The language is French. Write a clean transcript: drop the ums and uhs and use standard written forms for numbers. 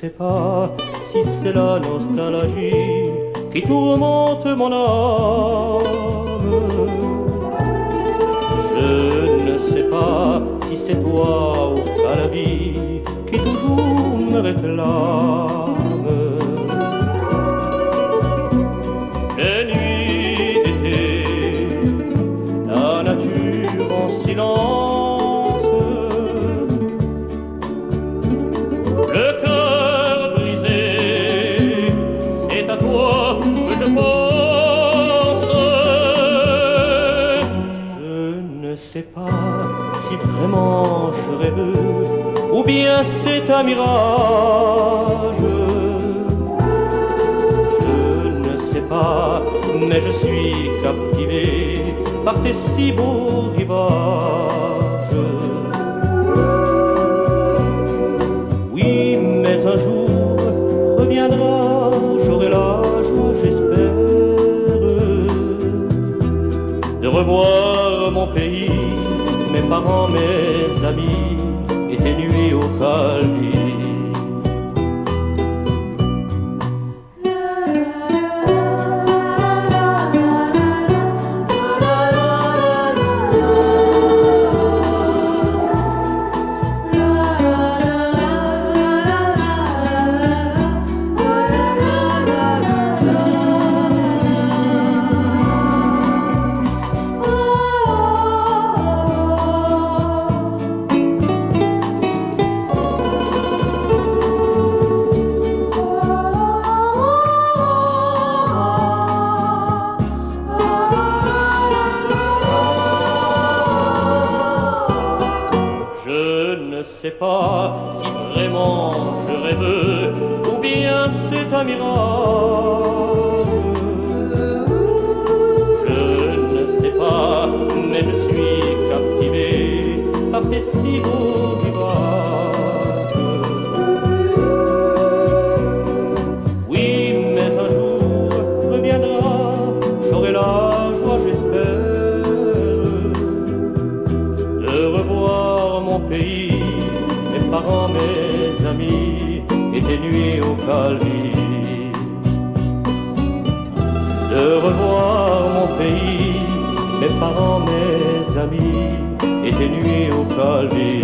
sais pas si c'est la nostalgie qui tourmente mon âme. Je ne sais pas si c'est toi ou pas la vie qui toujours me réclame. Les nuits d'été, la nature en silence, le cœur brisé, c'est à toi que je pense. Je ne sais pas si vraiment je rêve ou bien c'est un mirage. Je ne sais pas, mais je suis captivé par tes si beaux rivages. Oui, mais un jour reviendra, j'aurai la joie, j'espère, de revoir mon pays, mes parents, mes amis, et tes nuits au Calvi. Je ne sais pas si vraiment je rêve ou bien c'est un mirage. Je ne sais pas, mais je suis captivé par tes si beaux rivages. Oui, mais un jour reviendra, j'aurai la joie, j'espère, de revoir mon pays, mes parents, mes amis, et tes nuits au Calvi. De revoir mon pays, mes parents, mes amis, et tes nuits au Calvi.